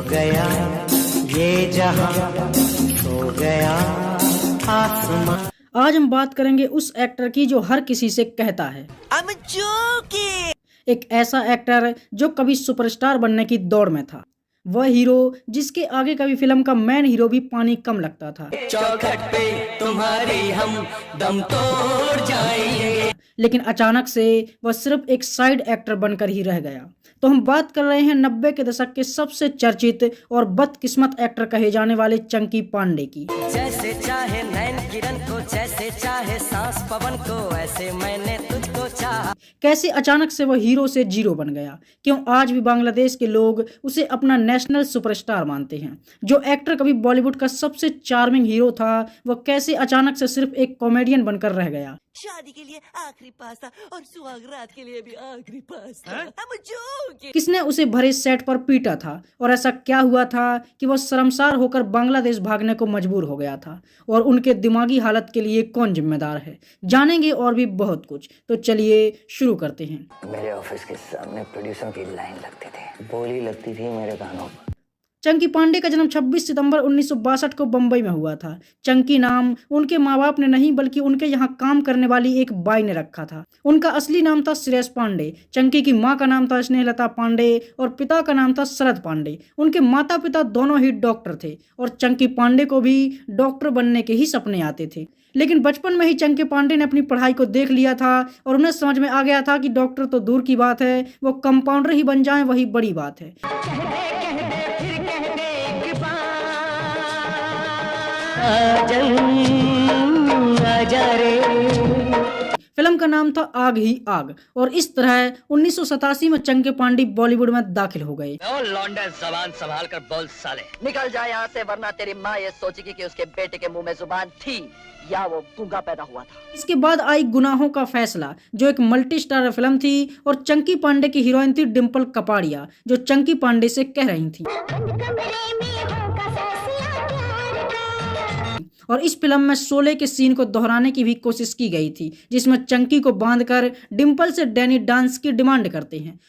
गया ये जहां, सो गया आसमां। आज हम बात करेंगे उस एक्टर की जो हर किसी से कहता है I'm joking। एक ऐसा एक्टर जो कभी सुपरस्टार बनने की दौड़ में था, वह हीरो जिसके आगे कभी फिल्म का मेन हीरो भी पानी कम लगता था। चौखट पे तुम्हारी हम दम तोड़ जाएंगे। लेकिन अचानक से वह सिर्फ एक साइड एक्टर बनकर ही रह गया। तो हम बात कर रहे हैं 90 के दशक के सबसे चर्चित और बदकिस्मत एक्टर कहे जाने वाले चंकी पांडे की। जैसे चाहे नैन किरण को, जैसे चाहे सांस पवन को, ऐसे मैंने तुझको चाहा। कैसे अचानक से वह हीरो से जीरो बन गया? क्यों आज भी बांग्लादेश के लोग उसे अपना नेशनल सुपरस्टार मानते हैं? जो एक्टर कभी बॉलीवुड का सबसे चार्मिंग हीरो था, वह कैसे अचानक से सिर्फ एक कॉमेडियन बनकर रह गया? शादी के लिए आखिरी पास था और सुहागरात के लिए भी आखिरी पास था। I'm joking। किसने उसे भरे सेट पर पीटा था और ऐसा क्या हुआ था कि वह शर्मसार होकर बांग्लादेश भागने को मजबूर हो गया था? और उनके दिमागी हालत के लिए कौन जिम्मेदार है? जानेंगे और भी बहुत कुछ। तो चलिए शुरू करते हैं। मेरे ऑफिस के सामने प्रोड्यूसर की लाइन लगती थी, बोली लगती थी मेरे कानों पर। चंकी पांडे का जन्म 26 सितंबर 1962 को बंबई में हुआ था। चंकी नाम उनके माँ बाप ने नहीं बल्कि उनके यहाँ काम करने वाली एक बाई ने रखा था। उनका असली नाम था श्रेयस पांडे। चंकी की माँ का नाम था स्नेहलता पांडे और पिता का नाम था शरद पांडे। उनके माता पिता दोनों ही डॉक्टर थे और चंकी पांडे को भी डॉक्टर बनने के ही सपने आते थे। लेकिन बचपन में ही चंकी पांडे ने अपनी पढ़ाई को देख लिया था और उन्हें समझ में आ गया था कि डॉक्टर तो दूर की बात है, वो कंपाउंडर ही बन जाएं वही बड़ी बात है। फिल्म का नाम था आग ही आग और इस तरह 1987 में चंकी पांडे बॉलीवुड में दाखिल हो गए। लौंडा जबान संभाल कर बोल साले, निकल जाए यहाँ से वरना तेरी माँ ये सोचेगी कि उसके बेटे के मुंह में जुबान थी या वो गूंगा पैदा हुआ था। इसके बाद आई गुनाहों का फैसला, जो एक मल्टी स्टारर फिल्म थी और चंकी पांडे की हीरोइन थी डिम्पल कपाड़िया, जो चंकी पांडे से कह रही थी। और इस फिल्म में शोले के सीन को दोहराने की भी कोशिश की गई थी, जिसमें चंकी को बांधकर डिम्पल से डैनी डांस की डिमांड करते हैं।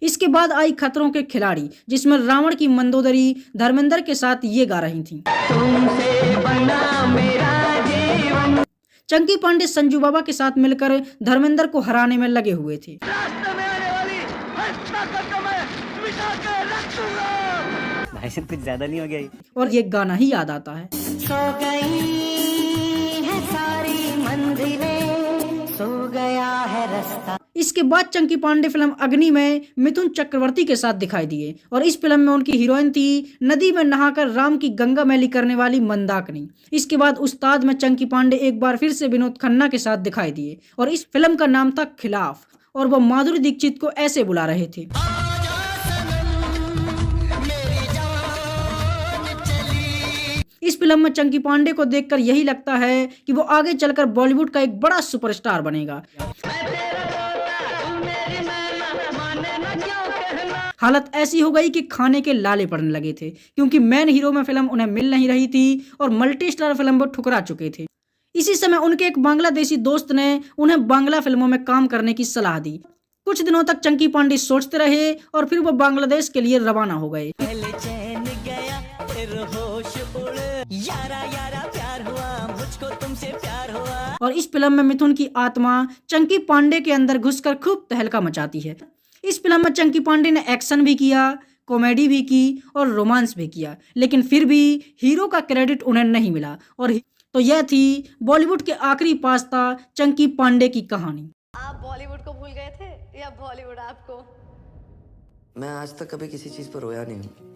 इसके बाद आई खतरों के खिलाड़ी, जिसमें रावण की मंदोदरी धर्मेंद्र के साथ ये गा रही थी। तुमसे बना मेरा जीवन। चंकी पांडे संजू बाबा के साथ मिलकर धर्मेंद्र को हराने में लगे हुए थे। भाई साहब कुछ ज्यादा नहीं हो गया? और ये गाना ही याद आता है। सो गई है सारी मंजिलें, सो गया है रास्ता। इसके बाद चंकी पांडे फिल्म अग्नि में मिथुन चक्रवर्ती के साथ दिखाई दिए और इस फिल्म में उनकी हीरोइन थी नदी में नहाकर राम की गंगा मैली करने वाली मंदाकिनी। इसके बाद उस्ताद में चंकी पांडे एक बार फिर से विनोद खन्ना के साथ दिखाई दिए और इस फिल्म का नाम था खिलाफ और वह माधुरी दीक्षित को ऐसे बुला रहे थे। इस फिल्म में चंकी पांडे को देखकर यही लगता है कि वो आगे चलकर बॉलीवुड का एक बड़ा सुपरस्टार बनेगा। हालत ऐसी हो गई कि खाने के लाले पड़ने लगे थे, क्योंकि मेन हीरो में फिल्म उन्हें मिल नहीं रही थी और मल्टी स्टार फिल्म वो ठुकरा चुके थे। इसी समय उनके एक बांग्लादेशी दोस्त ने उन्हें बांग्ला फिल्मों में काम करने की सलाह दी। कुछ दिनों तक चंकी पांडे सोचते रहे और फिर वो बांग्लादेश के लिए रवाना हो गए। यारा यारा प्यार हुआ, मुझको तुमसे प्यार हुआ। और इस फिल्म में मिथुन की आत्मा चंकी पांडे के अंदर घुसकर खूब तहलका मचाती है। इस फिल्म में चंकी पांडे ने एक्शन भी किया, कॉमेडी भी की और रोमांस भी किया, लेकिन फिर भी हीरो का क्रेडिट उन्हें नहीं मिला। और तो यह थी बॉलीवुड के आखिरी पास्ता चंकी पांडे की कहानी। आप बॉलीवुड को भूल गए थे या बॉलीवुड आपको? मैं आज तक कभी किसी चीज पर रोया नहीं हूँ।